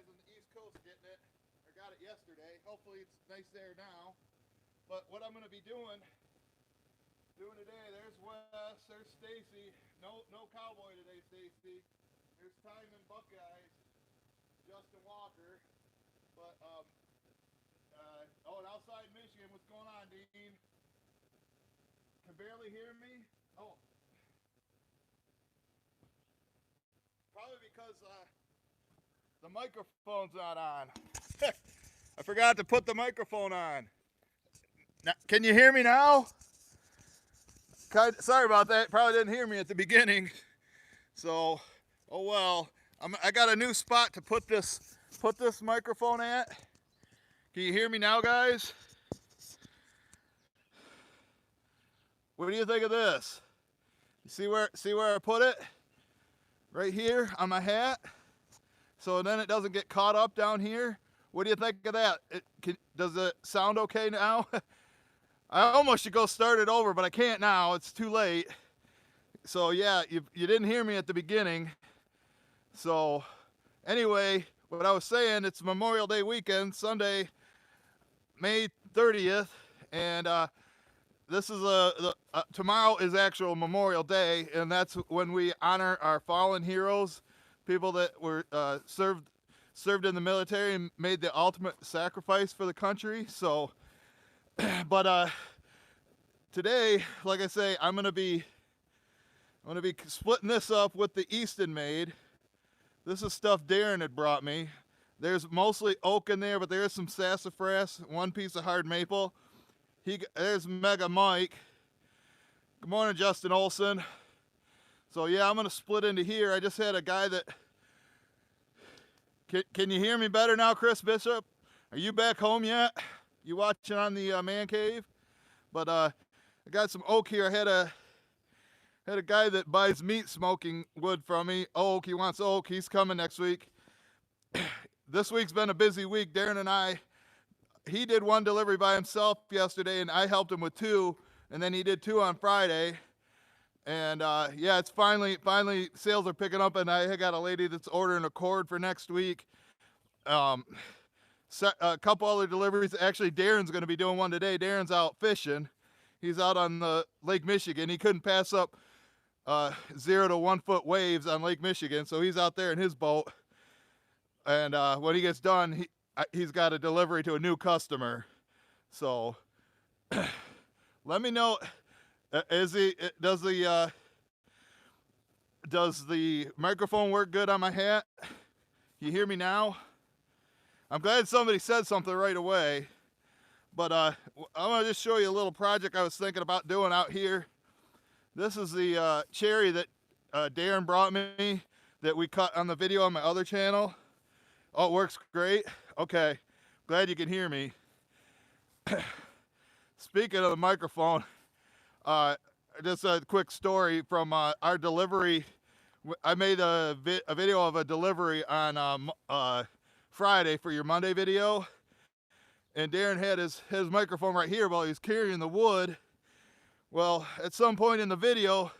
guys on the East Coast getting it. I got it yesterday. Hopefully it's nice there now. But what I'm going to be doing today, there's Wes, there's Stacy. No cowboy today, Stacy. There's Time and Buckeyes, Justin Walker. But and outside Michigan, what's going on, Dean? Can barely hear me. Oh, probably because the microphone's not on. I forgot to put the microphone on. Now, can you hear me now? Sorry about that. Probably didn't hear me at the beginning. So, oh well. I got a new spot to put this microphone at. Can you hear me now, guys? What do you think of this? You see where I put it? Right here on my hat. So then it doesn't get caught up down here. What do you think of that? Does it sound okay now? I almost should go start it over, but I can't now. It's too late. So yeah, you didn't hear me at the beginning. So anyway, what I was saying, it's Memorial Day weekend, Sunday, May 30th, and this is tomorrow is actual Memorial Day, and that's when we honor our fallen heroes, people that were served in the military and made the ultimate sacrifice for the country. So, but today, like I say, I'm gonna be splitting this up with the Eastonmade. This is stuff Darren had brought me. There's mostly oak in there, but there is some sassafras, one piece of hard maple. There's Mega Mike. Good morning, Justin Olson. So yeah, I'm gonna split into here. I just had a guy that. Can you hear me better now, Chris Bishop? Are you back home yet? You watching on the man cave? But I got some oak here. I had a guy that buys meat smoking wood from me. Oak. He wants oak. He's coming next week. This week's been a busy week. Darren and he did one delivery by himself yesterday, and I helped him with two, and then he did two on Friday. And yeah, it's finally sales are picking up, and I got a lady that's ordering a cord for next week. A couple other deliveries. Actually, Darren's going to be doing one today. Darren's out fishing. He's out on the Lake Michigan. He couldn't pass up 0 to 1 foot waves on Lake Michigan, so he's out there in his boat. And when he gets done, he's got a delivery to a new customer. So let me know. Does the microphone work good on my hat? You hear me now? I'm glad somebody said something right away. But I'm gonna just show you a little project I was thinking about doing out here. This is the cherry that Darren brought me that we cut on the video on my other channel. Oh, it works great. Okay, glad you can hear me. Speaking of the microphone, just a quick story from our delivery. I made a video of a delivery on Friday for your Monday video, and Darren had his microphone right here while he was carrying the wood. Well, at some point in the video,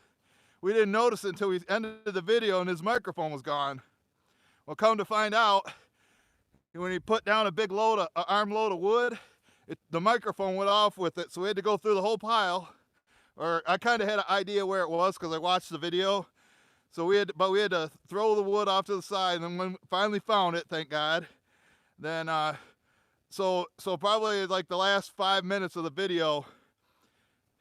we didn't notice it until we ended the video and his microphone was gone. Well, come to find out, when he put down a big armload of wood, the microphone went off with it, so we had to go through the whole pile. Or I kind of had an idea where it was because I watched the video. So we had to throw the wood off to the side, and then when we finally found it, thank God, then so probably like the last 5 minutes of the video,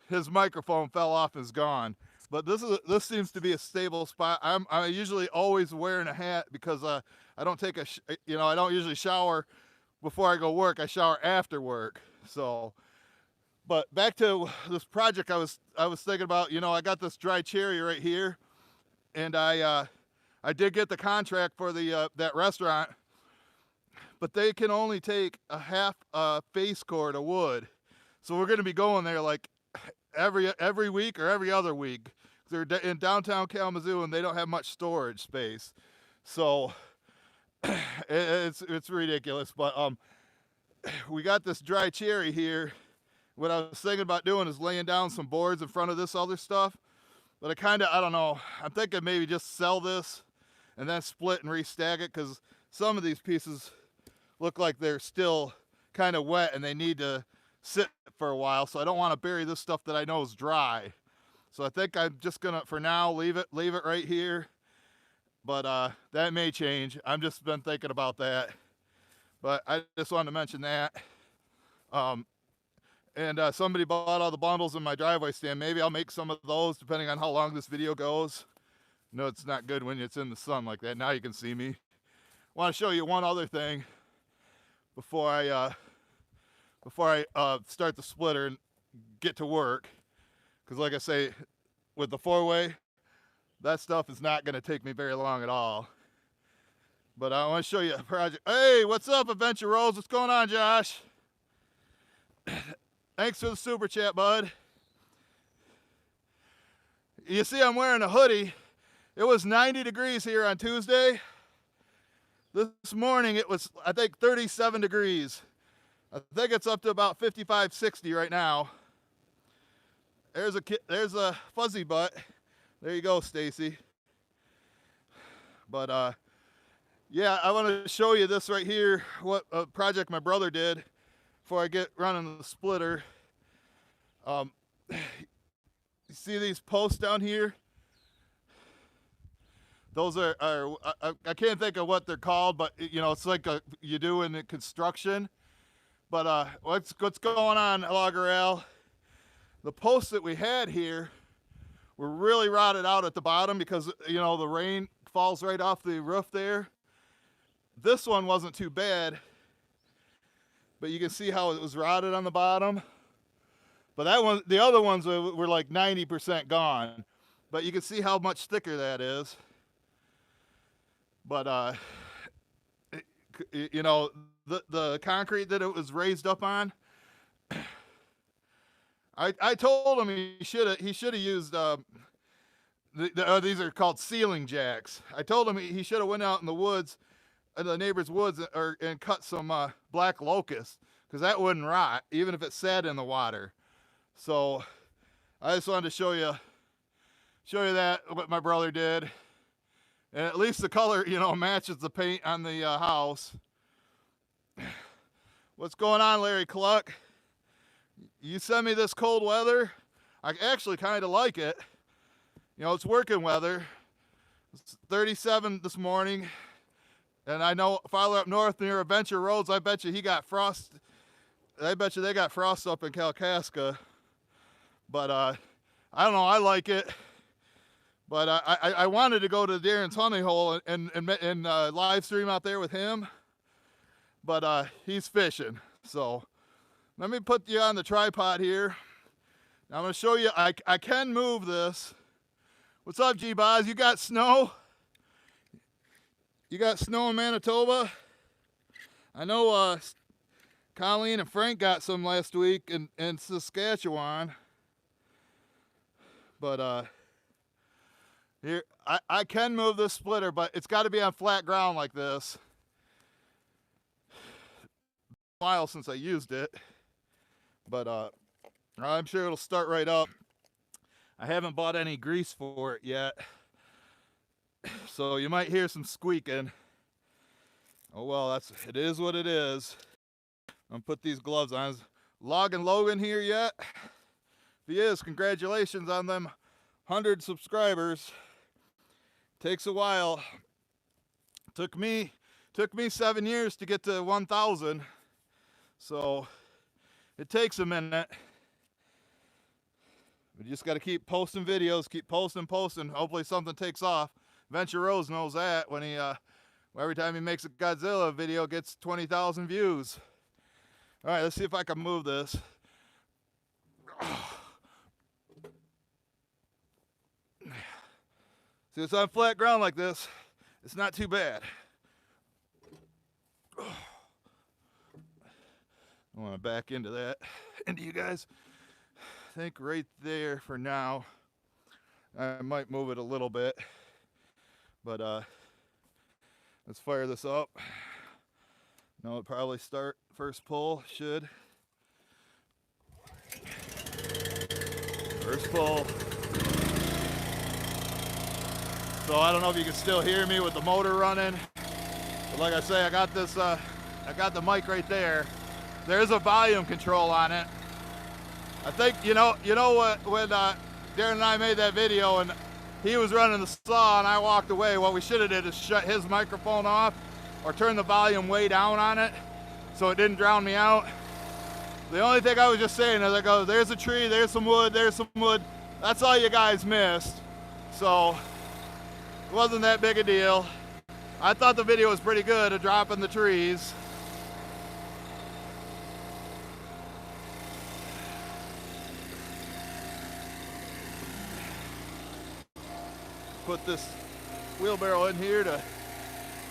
his microphone fell off and is gone. But this seems to be a stable spot. I'm usually always wearing a hat because I don't take I don't usually shower before I go work. I shower after work. So, but back to this project I was thinking about. I got this dry cherry right here, and I did get the contract for that restaurant, but they can only take a half face cord of wood. So we're going to be going there like every week or every other week. They're in downtown Kalamazoo and they don't have much storage space, so it's ridiculous. But we got this dry cherry here. What I was thinking about doing is laying down some boards in front of this other stuff, but I don't know. I'm thinking maybe just sell this and then split and restack it, because some of these pieces look like they're still kind of wet and they need to sit for a while, so I don't want to bury this stuff that I know is dry. So I think I'm just gonna, for now, leave it right here. But that may change. I've just been thinking about that. But I just wanted to mention that. And somebody bought all the bundles in my driveway stand. Maybe I'll make some of those depending on how long this video goes. No, it's not good when it's in the sun like that. Now you can see me. I want to show you one other thing before I start the splitter and get to work. Because like I say, with the 4-way, that stuff is not going to take me very long at all. But I want to show you a project. Hey, what's up, Adventure Rose? What's going on, Josh? Thanks for the super chat, bud. You see I'm wearing a hoodie. It was 90 degrees here on Tuesday. This morning it was, I think, 37 degrees. I think it's up to about 55, 60 right now. There's a fuzzy butt. There you go, Stacy. But yeah, I want to show you this right here, what a project my brother did before I get running the splitter. You see these posts down here? Those are I can't think of what they're called, but you know, it's like you do in the construction. But what's going on, Logger Al? The posts that we had here were really rotted out at the bottom because, you know, the rain falls right off the roof there. This one wasn't too bad, but you can see how it was rotted on the bottom. But that one, the other ones were like 90% gone. But you can see how much thicker that is. But you know, the concrete that it was raised up on, I told him he should have used these are called ceiling jacks. I told him he should have went out in the woods, in the neighbor's woods, and cut some black locust, because that wouldn't rot even if it sat in the water. So I just wanted to show you that what my brother did, and at least the color, you know, matches the paint on the house. What's going on, Larry Cluck? You sent me this cold weather. I actually kind of like it. You know, it's working weather. It's 37 this morning. And I know farther up north near Adventure Roads, I bet you he got frost. I bet you they got frost up in Kalkaska. But I don't know, I like it. But I wanted to go to Darren's honey hole and live stream out there with him. But he's fishing. So let me put you on the tripod here. Now I'm going to show you, I can move this. What's up, G-Boz? You got snow? You got snow in Manitoba? I know Colleen and Frank got some last week in Saskatchewan. But here, I can move this splitter, but it's got to be on flat ground like this. A while since I used it, but I'm sure it'll start right up. I haven't bought any grease for it yet, so you might hear some squeaking. Oh well, it is what it is. I'm gonna put these gloves on. Is Logan Logan here yet? If he is, congratulations on them 100 subscribers. Takes a while. Took me 7 years to get to 1,000. So it takes a minute. We just got to keep posting videos, keep posting. Hopefully something takes off. Venture Rose knows that when every time he makes a Godzilla video, gets 20,000 views. All right, let's see if I can move this. See, it's on flat ground like this. It's not too bad. I want to back into you guys. I think right there for now. I might move it a little bit, but let's fire this up. No, it'll probably start first pull. Should. First pull. So I don't know if you can still hear me with the motor running. But like I say, I got this. I got the mic right there. There's a volume control on it. I think you know what when Darren and I made that video and he was running the saw and I walked away. What we should have did is shut his microphone off or turn the volume way down on it so it didn't drown me out. The only thing I was just saying is I go, there's a tree, there's some wood, there's some wood. That's all you guys missed. So it wasn't that big a deal. I thought the video was pretty good of dropping the trees. Put this wheelbarrow in here to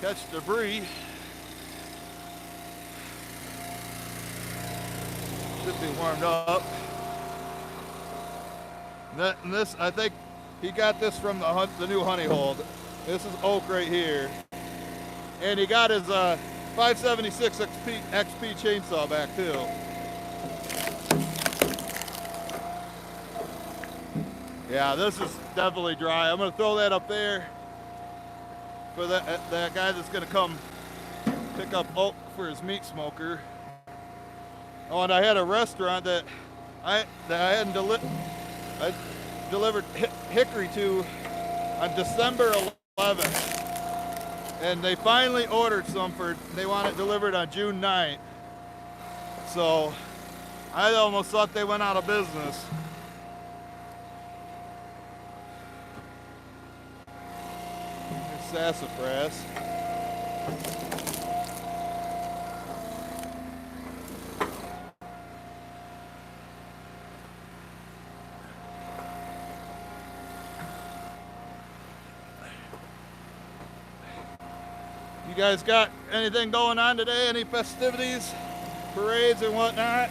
catch debris. Should be warmed up. And this, I think he got this from the new honey hole. This is oak right here. And he got his 576 XP chainsaw back too. Yeah, this is definitely dry. I'm gonna throw that up there for that guy that's gonna come pick up oak for his meat smoker. Oh, and I had a restaurant that I delivered hickory to on December 11th, and they finally ordered some they want it delivered on June 9th. So I almost thought they went out of business. Sassafras. You guys got anything going on today? Any festivities, parades and whatnot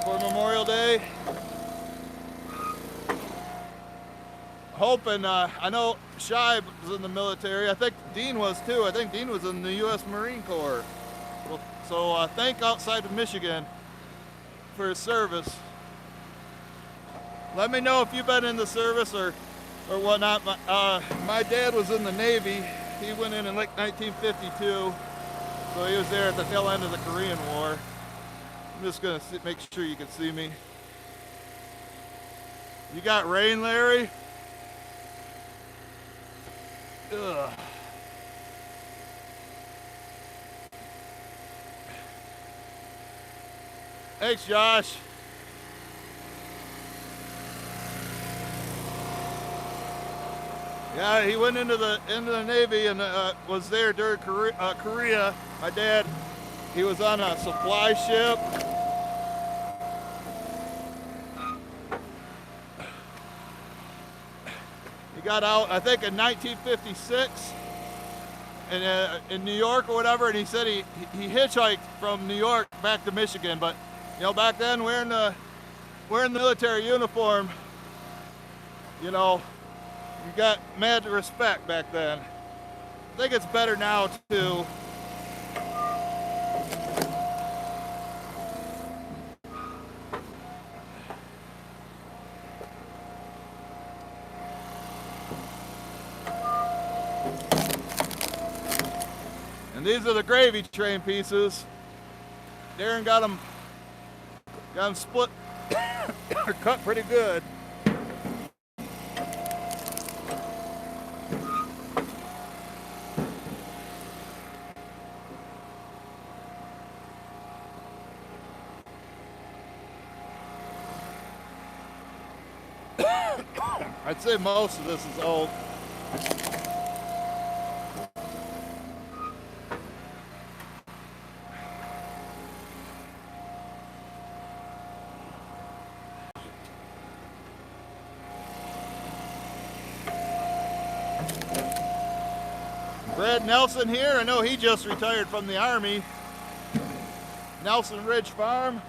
for Memorial Day? Hoping, I know Shibe was in the military. I think Dean was too. I think Dean was in the U.S. Marine Corps. So thank outside of Michigan for his service. Let me know if you've been in the service or whatnot. My dad was in the Navy. He went in like 1952. So he was there at the tail end of the Korean War. I'm just gonna make sure you can see me. You got rain, Larry? Ugh. Thanks, Josh. Yeah, he went into the Navy and was there during Korea. My dad, he was on a supply ship. Got out, I think, in 1956 in New York or whatever, and he said he hitchhiked from New York back to Michigan. But you know, back then wearing the military uniform, you know, you got mad respect back then. I think it's better now too. These are the gravy train pieces. Darren got them split or cut pretty good. I'd say most of this is oak. Brad Nelson here. I know he just retired from the Army. Nelson Ridge Farm.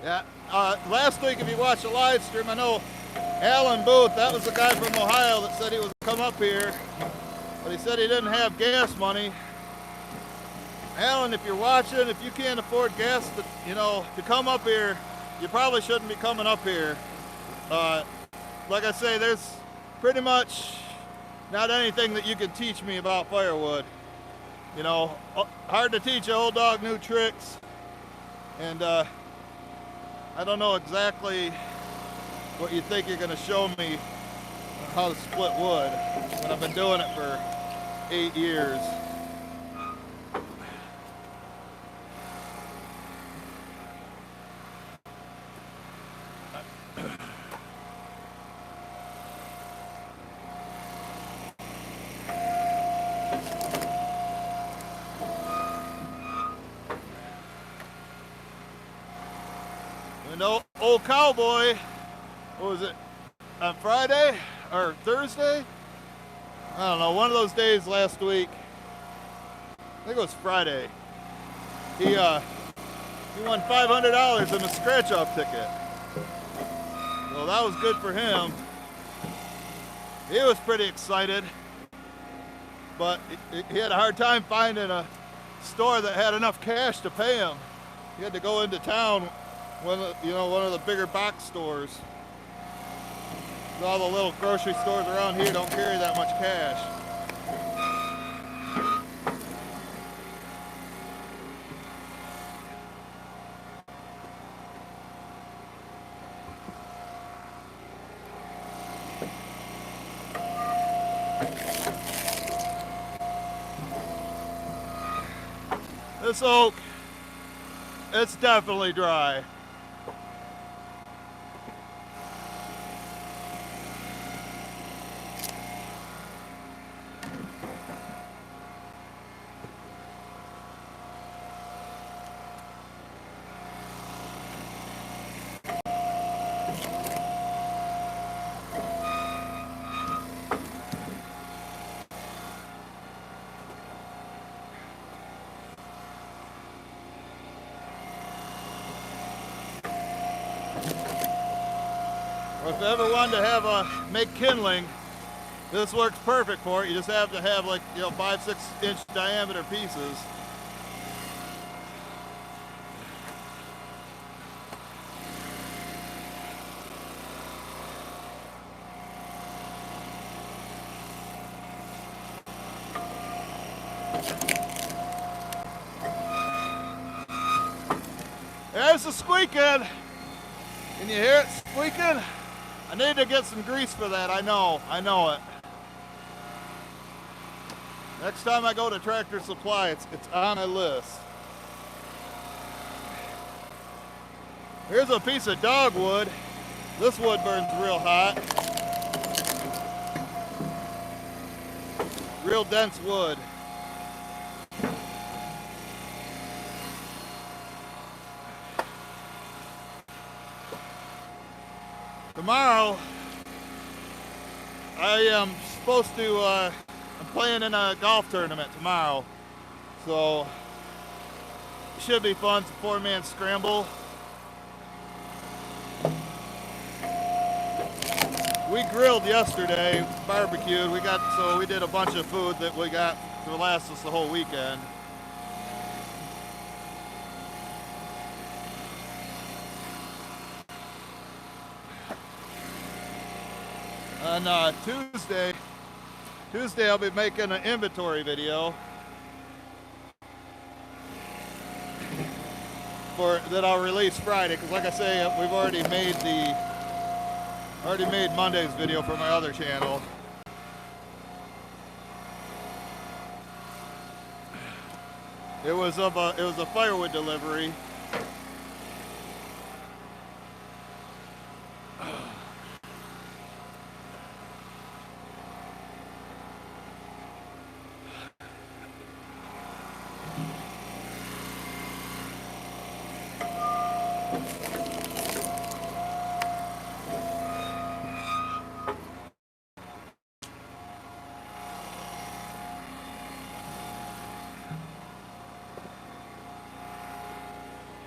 Yeah. Last week, if you watched the live stream, I know Alan Booth, that was the guy from Ohio that said he was come up here, but he said he didn't have gas money. Alan, if you're watching, if you can't afford gas to, to come up here, you probably shouldn't be coming up here. Like I say, there's pretty much not anything that you can teach me about firewood. Hard to teach an old dog new tricks, and I don't know exactly what you think you're going to show me how to split wood when I've been doing it for 8 years. Old cowboy, what was it, on Friday or Thursday? I don't know, one of those days last week. I think it was Friday. He won $500 in a scratch-off ticket. So that was good for him. He was pretty excited, but he had a hard time finding a store that had enough cash to pay him. He had to go into town. One of the bigger box stores. All the little grocery stores around here don't carry that much cash. This oak, it's definitely dry. If you ever wanted to make kindling, this works perfect for it. You just have to have 5-6 inch diameter pieces. There's the squeaking. Can you hear it squeaking? I need to get some grease for that. I know it. Next time I go to Tractor Supply, it's on my list. Here's a piece of dogwood. This wood burns real hot. Real dense wood. Tomorrow, I am supposed to, I'm playing in a golf tournament tomorrow, so it should be fun. It's a 4-man scramble. We grilled yesterday, barbecued. We did a bunch of food that we got to last us the whole weekend. On Tuesday I'll be making an inventory video that I'll release Friday, because like I say, we've already made Monday's video for my other channel. It was a firewood delivery.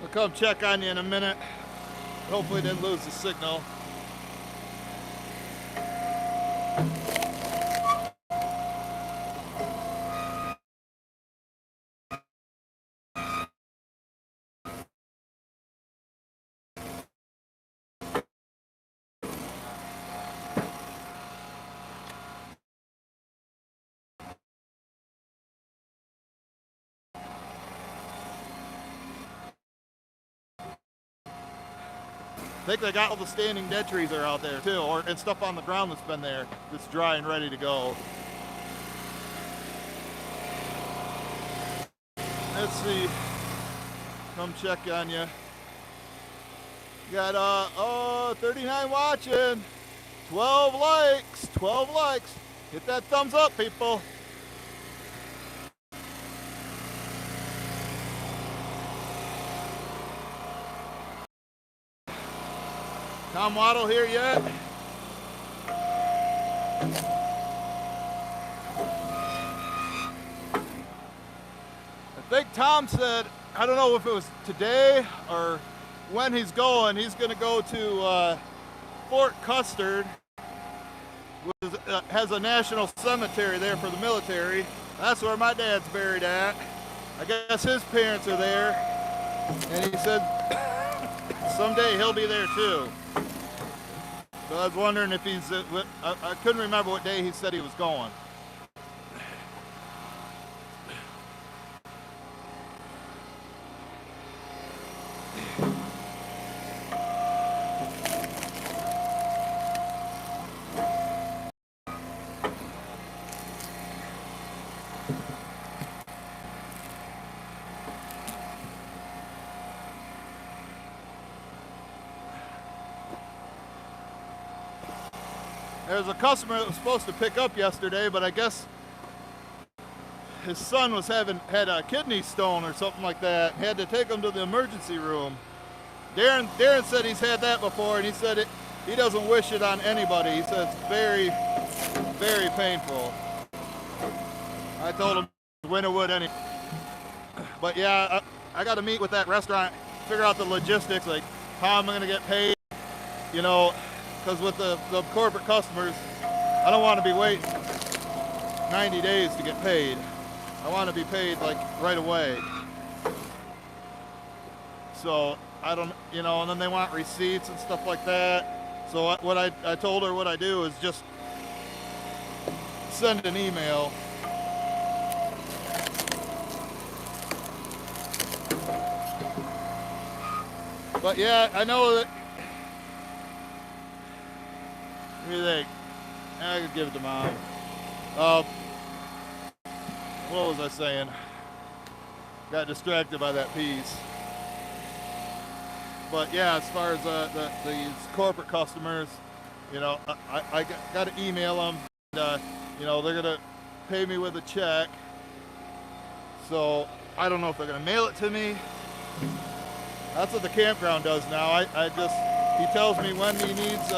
I'll come check on you in a minute. Hopefully didn't lose the signal. I think they got all the standing dead trees are out there too, and stuff on the ground that's been there that's dry and ready to go. Let's see. Come check on you. Got 39 watching, 12 likes, 12 likes. Hit that thumbs up, people. Tom Waddle here yet? I think Tom said, I don't know if it was today or when he's going to go to Fort Custer, which has a national cemetery there for the military. That's where my dad's buried at. I guess his parents are there, and he said someday he'll be there too. So I was wondering if he's, I couldn't remember what day he said he was going. There's a customer that was supposed to pick up yesterday, but I guess his son had a kidney stone or something like that. Had to take him to the emergency room. Darren said he's had that before, and he said he doesn't wish it on anybody. He said it's very, very painful. I told him winter would anyway. But yeah, I got to meet with that restaurant, figure out the logistics, like how am I going to get paid, you know. Because with the corporate customers, I don't want to be waiting 90 days to get paid. I want to be paid like right away. So I don't, you know, and then they want receipts and stuff like that. So what I told her what I do is just send an email. But yeah, I know that. What do you think? I could give it to Mom. What was I saying? Got distracted by that piece. But yeah, as far as these corporate customers, you know, I got to email them. And, you know, they're gonna pay me with a check. So I don't know if they're gonna mail it to me. That's what the campground does now. He tells me when he needs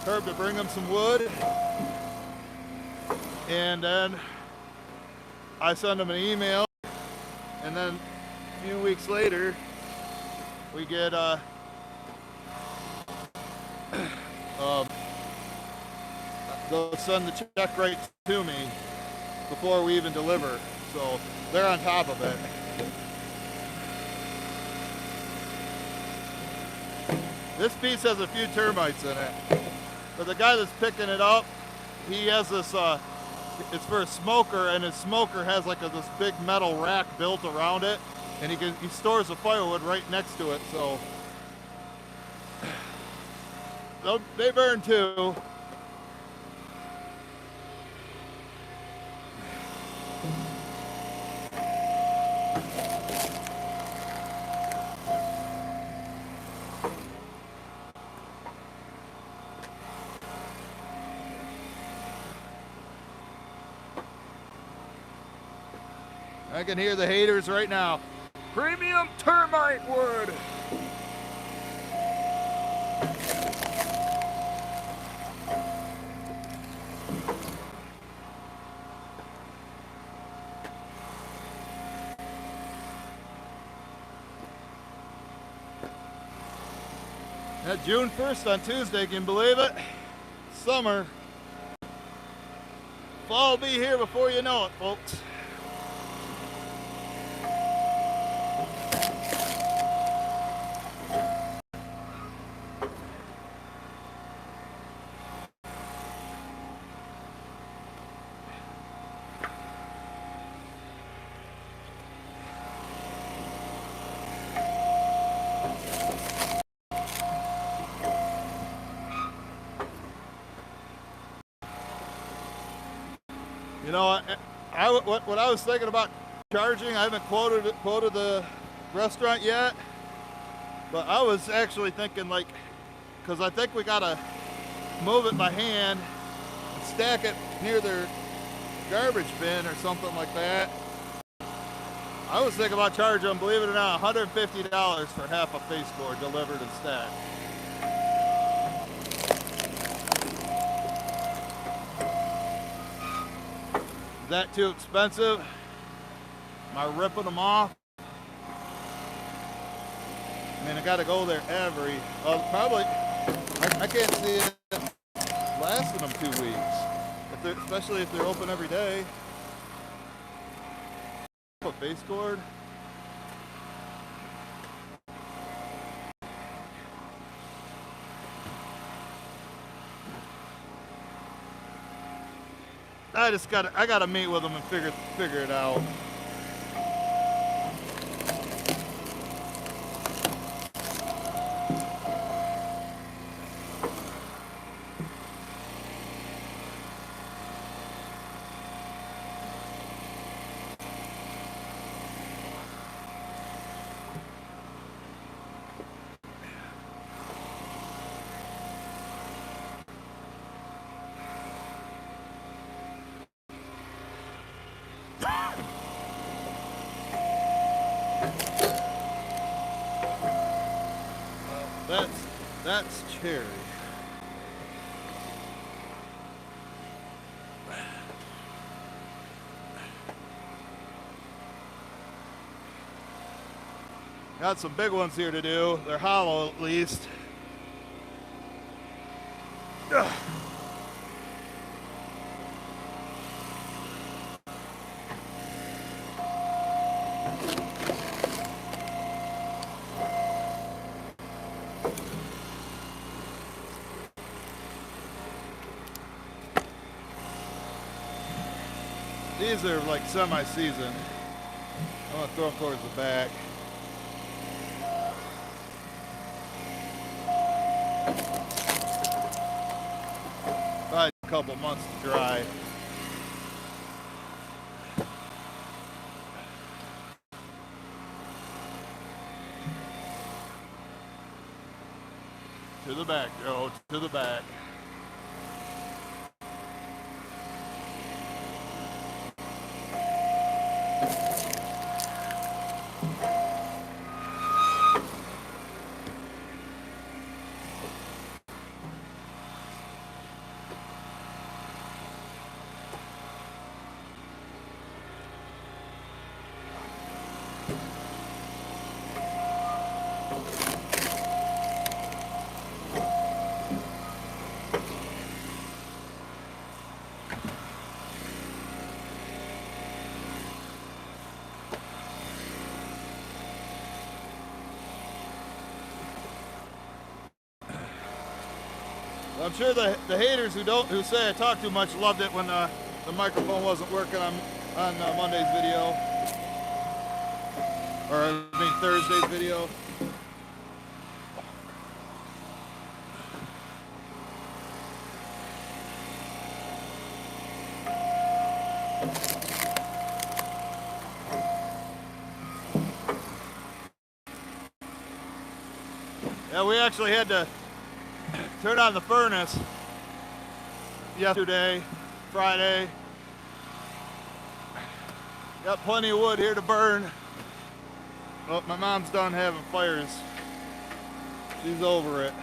Herb to bring him some wood, and then I send him an email, and then a few weeks later we get they'll send the check right to me before we even deliver, so they're on top of it. This piece has a few termites in it. But the guy that's picking it up, he has this, it's for a smoker, and his smoker has like this big metal rack built around it, and he stores the firewood right next to it, so they burn too. I can hear the haters right now. Premium termite wood. That June 1st on Tuesday, can you believe it? Summer. Fall will be here before you know it, folks. You know, what I was thinking about charging, I haven't quoted the restaurant yet, but I was actually thinking, like, because I think we gotta move it by hand and stack it near their garbage bin or something like that. I was thinking about charging them, believe it or not, $150 for half a face board delivered and stacked. Is that too expensive? Am I ripping them off? I mean, I gotta go there probably, I can't see it lasting them 2 weeks. Especially if they're open every day. A face cord. I gotta meet with them and figure it out. That's cherry. Got some big ones here to do. They're hollow at least. Ugh. These are like semi-seasoned. I'm gonna throw them towards the back. Probably a couple months to dry. To the back, Joe, to the back. I'm sure the haters who say I talk too much loved it when the microphone wasn't working on Monday's video, or I mean Thursday's video. Yeah, we actually had to turn on the furnace yesterday, Friday. Got plenty of wood here to burn. Well, my mom's done having fires. She's over it.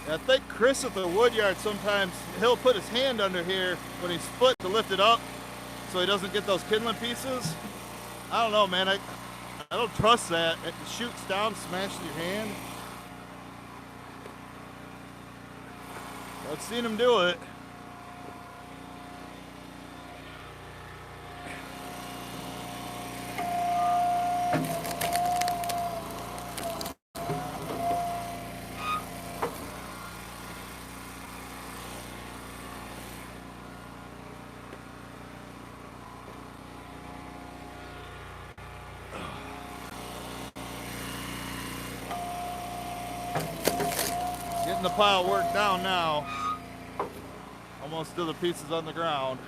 I think Chris at the woodyard sometimes he'll put his hand under here when he's split to lift it up so he doesn't get those kindling pieces. I don't know, man. I don't trust that. It shoots down, smashes your hand. I've seen him do it. Getting the pile worked down now. Almost to the pieces on the ground.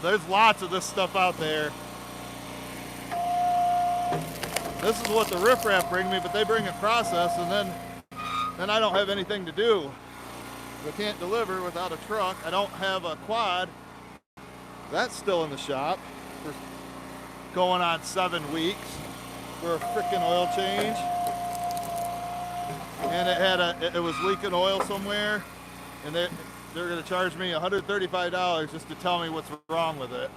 There's lots of this stuff out there. This is what the riffraff bring me, but they bring it processed, and then I don't have anything to do. I can't deliver without a truck. I don't have a quad. That's still in the shop. We're going on 7 weeks for a freaking oil change. And it was leaking oil somewhere, and they're gonna charge me $135 just to tell me what's wrong with it.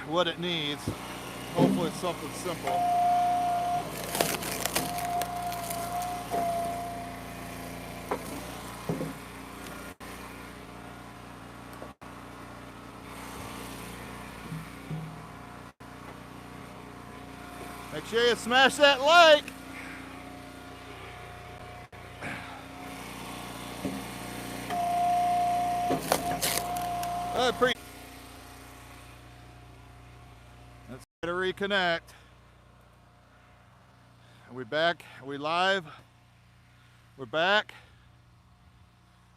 What it needs. Hopefully it's something simple. Make sure you smash that like. Let's try to reconnect. Are we back? Are we live? We're back.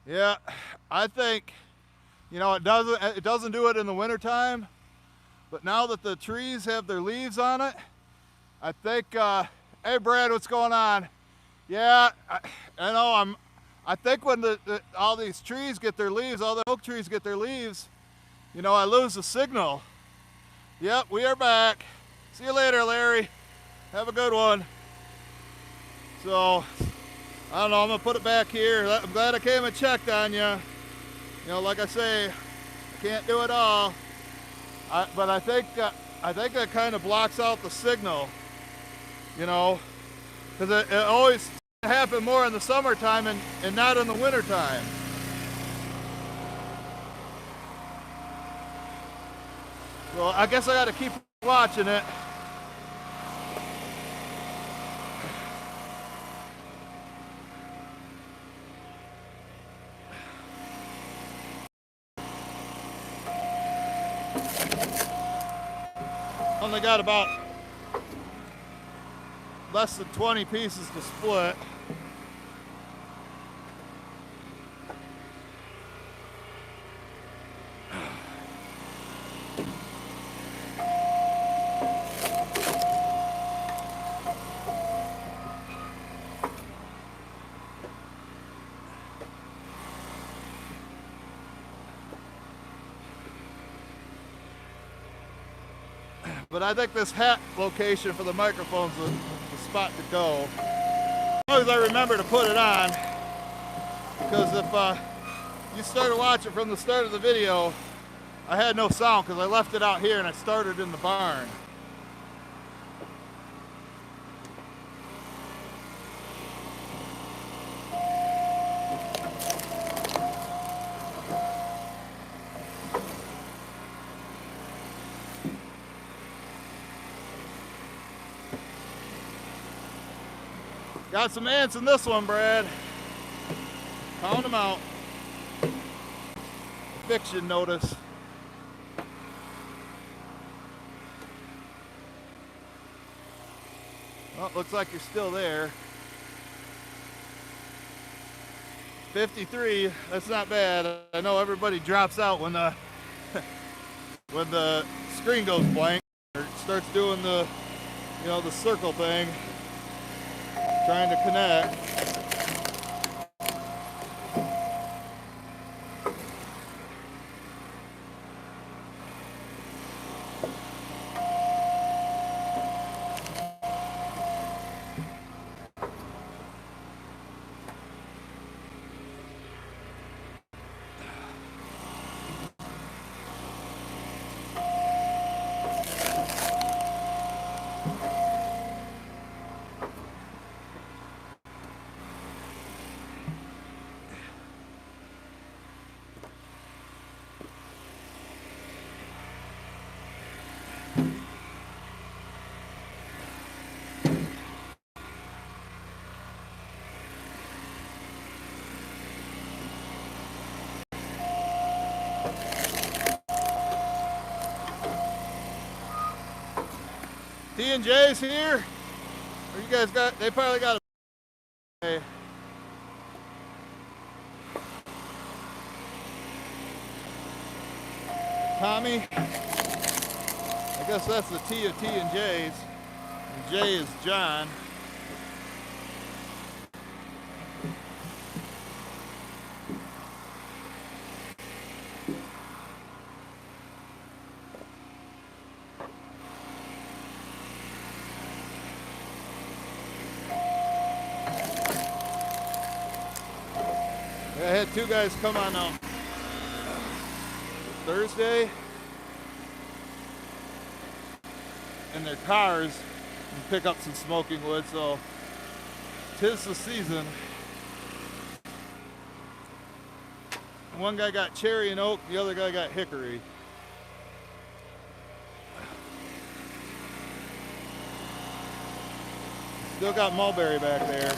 Yeah, I think, you know, it doesn't do it in the wintertime, but now that the trees have their leaves on it, I think, hey Brad, what's going on? Yeah, I know, I think when all these trees get their leaves, all the oak trees get their leaves, you know, I lose the signal. Yep, we are back. See you later, Larry. Have a good one. So, I don't know, I'm gonna put it back here. I'm glad I came and checked on you. You know, like I say, I can't do it all. But I think that kind of blocks out the signal. You know, because it always happens more in the summertime and not in the wintertime. So I guess I got to keep watching it. Only got about less than 20 pieces to split. But I think this hat location for the microphone's the spot to go. As long as I remember to put it on. Because if you started watching from the start of the video, I had no sound because I left it out here and I started in the barn. Got some ants in this one, Brad. Pound them out. Eviction notice. Well, looks like you're still there. 53, that's not bad. I know everybody drops out when the when the screen goes blank or starts doing the, you know, the circle thing. Trying to connect. T&J's here? Or you guys got, they probably got a... Tommy? I guess that's the T of T&J's. And J is John. I had two guys come on Thursday in their cars and pick up some smoking wood, so 'tis the season. One guy got cherry and oak, the other guy got hickory. Still got mulberry back there.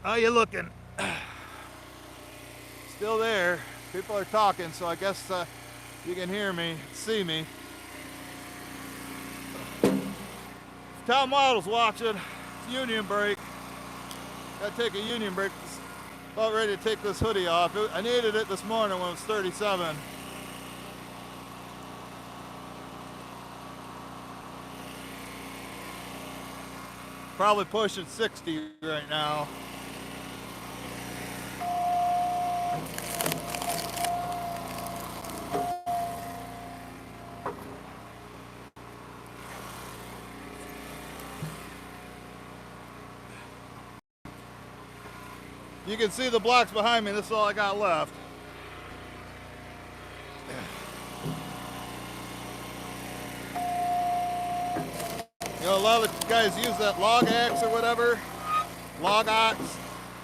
How you looking? Still there. People are talking, so I guess you can hear me, see me. Tom Waddle's watching. It's union break. Gotta take a union break. About ready to take this hoodie off. I needed it this morning when it was 37. Probably pushing 60 right now. You can see the blocks behind me. This is all I got left. You know, a lot of guys use that log axe or whatever, log ox.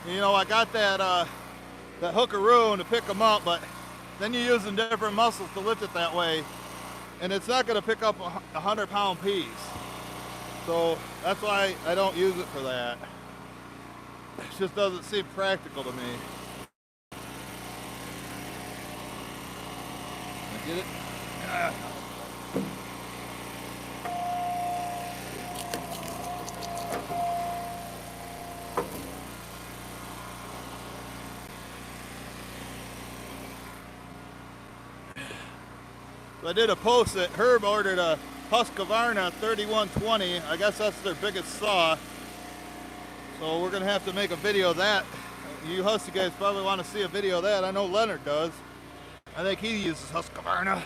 You know, I got that that hookaroo to pick them up, but then you're using different muscles to lift it that way, and it's not going to pick up a 100-pound piece. So that's why I don't use it for that. It just doesn't seem practical to me. Get it? So I did a post that Herb ordered a Husqvarna 3120. I guess that's their biggest saw. So we're gonna have to make a video of that. You Husky guys probably want to see a video of that. I know Leonard does. I think he uses Husqvarna.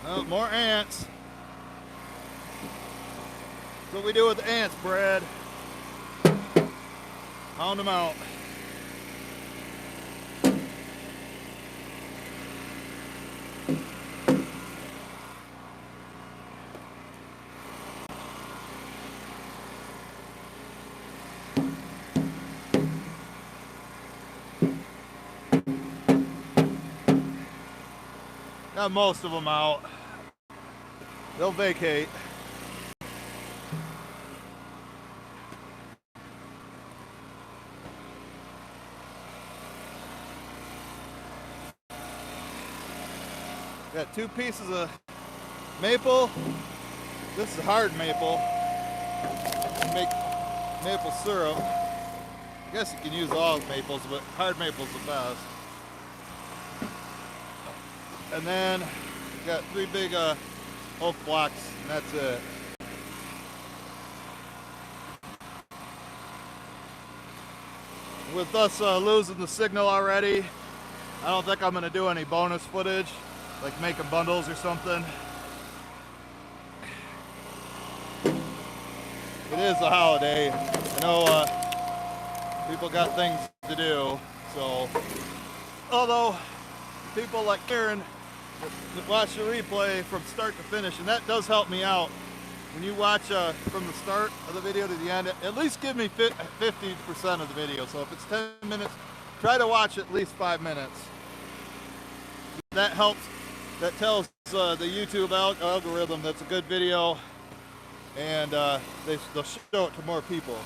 Oh, more ants. That's what we do with the ants, Brad. Pound them out. Got most of them out. They'll vacate. Got 2 pieces of maple. This is hard maple. Make maple syrup. I guess you can use all maples, but hard maple's the best. And then got 3 big oak blocks, and that's it. With us losing the signal already, I don't think I'm going to do any bonus footage, like making bundles or something. it is a holiday. I know people got things to do, so although people like Karen that watch the replay from start to finish, and that does help me out. When you watch from the start of the video to the end, at least give me 50% of the video. So if it's 10 minutes, try to watch at least 5 minutes. That helps. That tells the YouTube algorithm that's a good video, and they'll show it to more people.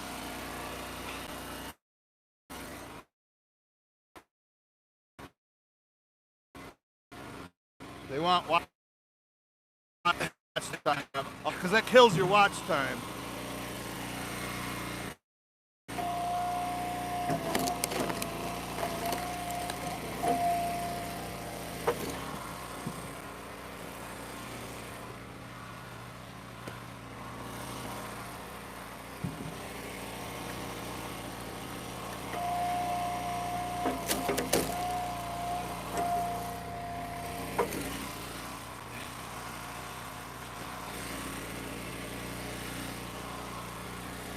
They want watch time, because that kills your watch time.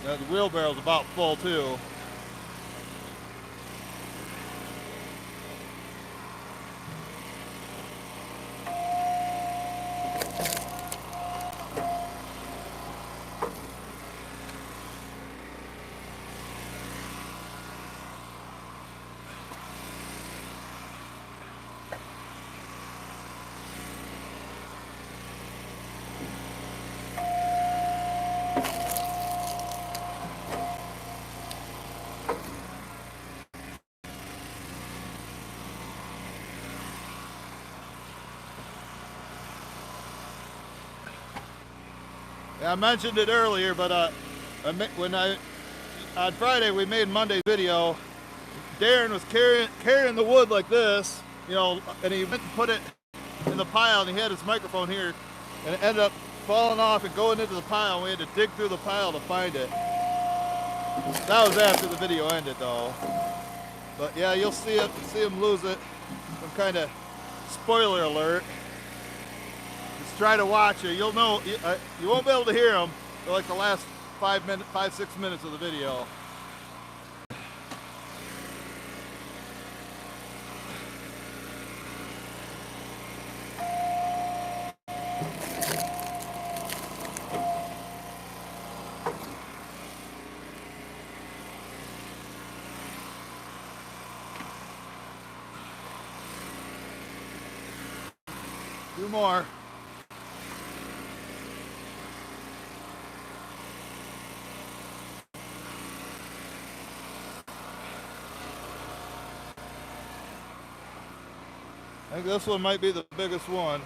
The wheelbarrow's about full too. I mentioned it earlier, but on Friday we made Monday's video. Darren was carrying the wood like this, you know, and he went and put it in the pile, and he had his microphone here, and it ended up falling off and going into the pile, and we had to dig through the pile to find it. That was after the video ended, though. But yeah, you'll see him lose it. Some kind of spoiler alert. Try to watch it. You'll know you won't be able to hear them for like the last 5-6 minutes of the video. Two more. I think this one might be the biggest one.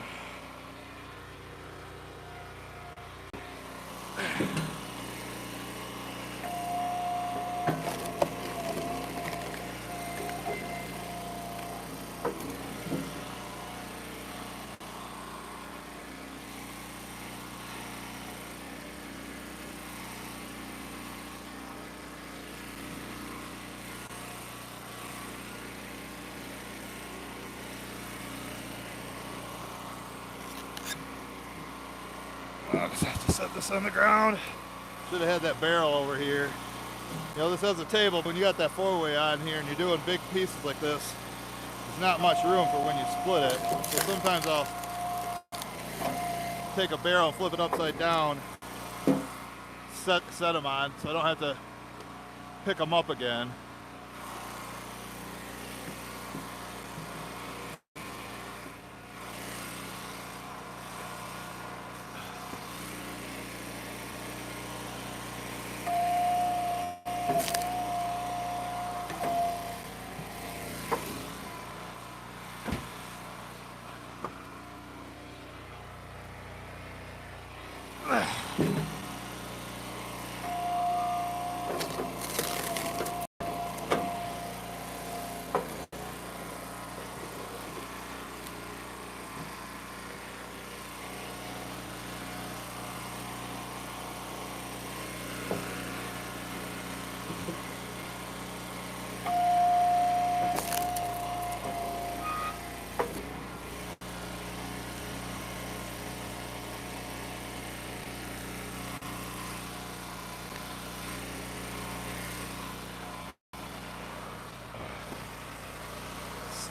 I'll just have to set this on the ground. Should have had that barrel over here. You know, this has a table. When you got that 4-way on here and you're doing big pieces like this, there's not much room for when you split it. So sometimes I'll take a barrel and flip it upside down, set them on, so I don't have to pick them up again.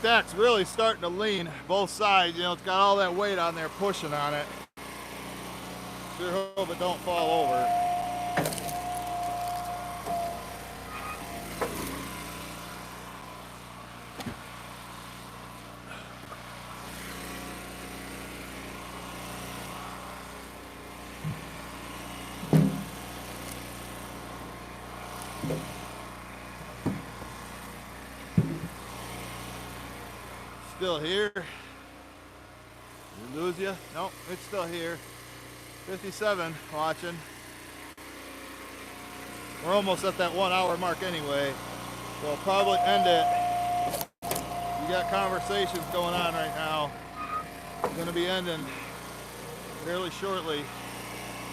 stack's really starting to lean both sides. You know, it's got all that weight on there pushing on it. Sure hope it don't fall over. Still here. Did we lose you? Nope, it's still here. 57 watching. We're almost at that 1 hour mark anyway. So I'll probably end it. We got conversations going on right now. We're gonna be ending fairly shortly.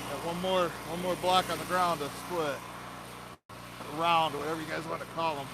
Got one more block on the ground to split. Round, or whatever you guys want to call them.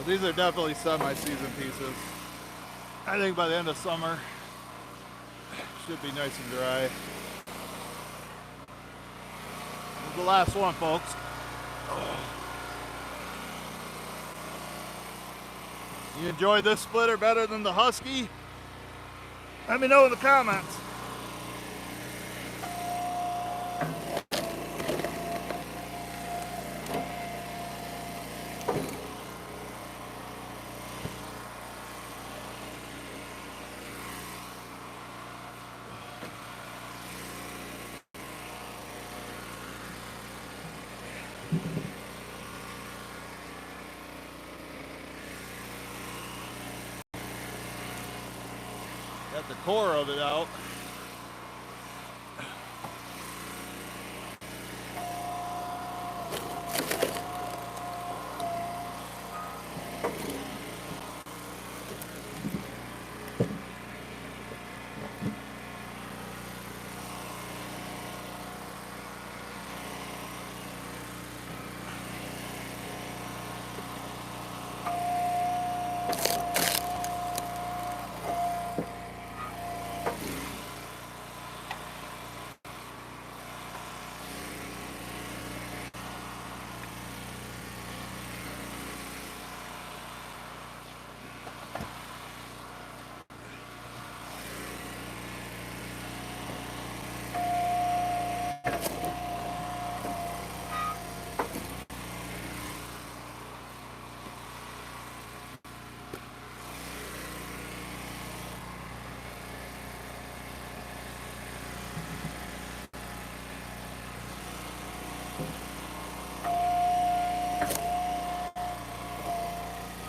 These are definitely semi-season pieces. I think by the end of summer, should be nice and dry. This is the last one, folks. You enjoyed this splitter better than the Husky? Let me know in the comments. Got the core of it out.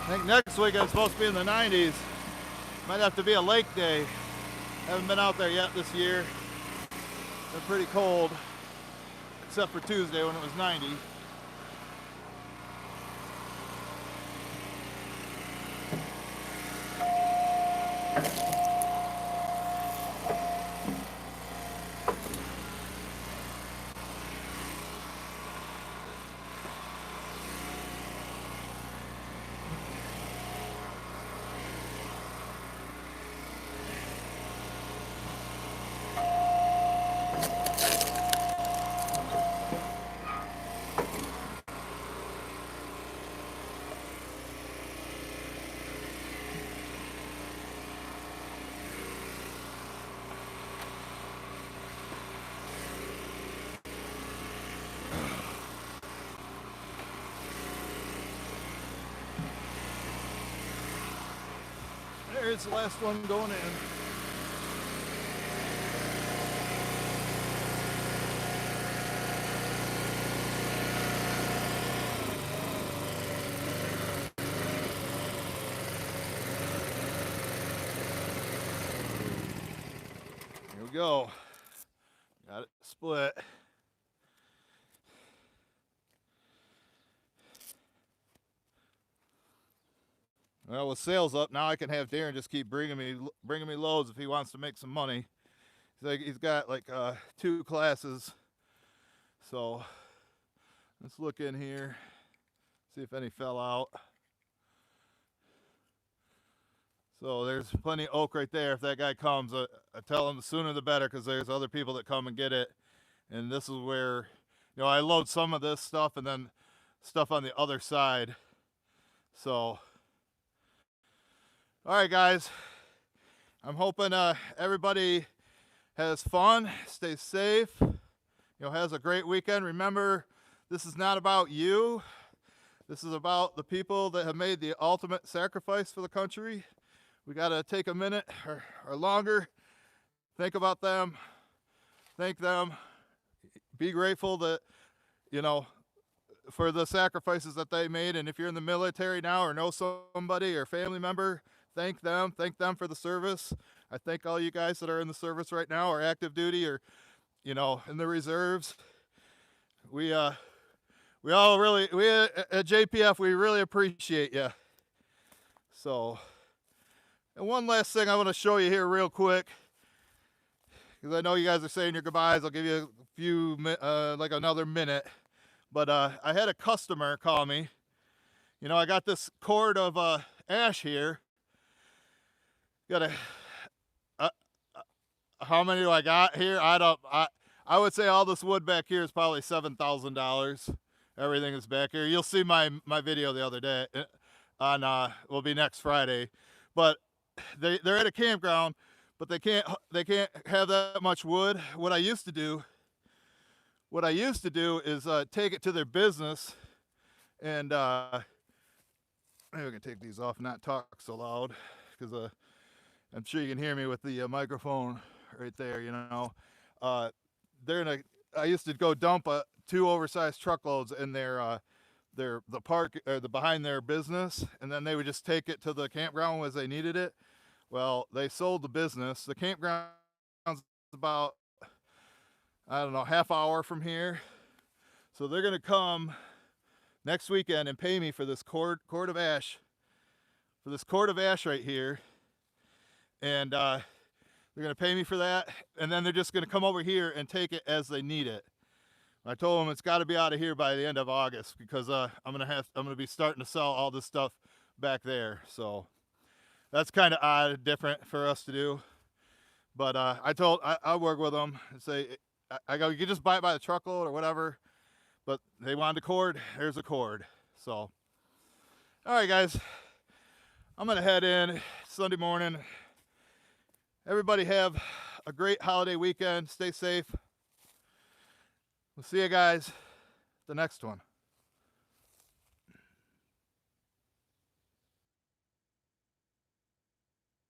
I think next week it's supposed to be in the 90s. Might have to be a lake day. Haven't been out there yet this year. Been pretty cold, except for Tuesday when it was 90. There's the last one going in. Here we go. Got it split. Well, with sales up, now I can have Darren just keep bringing me loads if he wants to make some money. He's got like 2 classes. So let's look in here, see if any fell out. So there's plenty of oak right there. If that guy comes, I tell him the sooner the better, because there's other people that come and get it. And this is where, I load some of this stuff and then stuff on the other side. So, all right, guys. I'm hoping everybody has fun, stays safe, has a great weekend. Remember, this is not about you. This is about the people that have made the ultimate sacrifice for the country. We got to take a minute or longer, think about them, thank them, be grateful that, for the sacrifices that they made. And if you're in the military now or know somebody or family member, thank them for the service. I thank all you guys that are in the service right now, or active duty, or, in the reserves. We at JPF, we really appreciate you. So, and one last thing I want to show you here real quick, because I know you guys are saying your goodbyes. I'll give you a few, like another minute. But I had a customer call me. I got this cord of ash here. Got how many do I got here? I would say all this wood back here is probably $7,000. Everything is back here. You'll see my video the other day on will be next Friday. But they're at a campground, but they can't have that much wood. What I used to do is take it to their business, and maybe we can take these off and not talk so loud, because I'm sure you can hear me with the microphone right there. I used to go dump 2 oversized truckloads in the park, or the behind their business, and then they would just take it to the campground as they needed it. Well, they sold the business. The campground's about, I don't know, half hour from here. So they're gonna come next weekend and pay me for this cord of ash, right here. And they're gonna pay me for that, and then they're just gonna come over here and take it as they need it. I told them it's got to be out of here by the end of August, because I'm gonna be starting to sell all this stuff back there. So that's kind of odd, different for us to do. But I work with them and say, I go, you can just buy it by the truckload or whatever. But they wanted a cord. There's a cord. So, all right, guys, I'm gonna head in. Sunday morning. Everybody have a great holiday weekend. Stay safe. We'll see you guys the next one.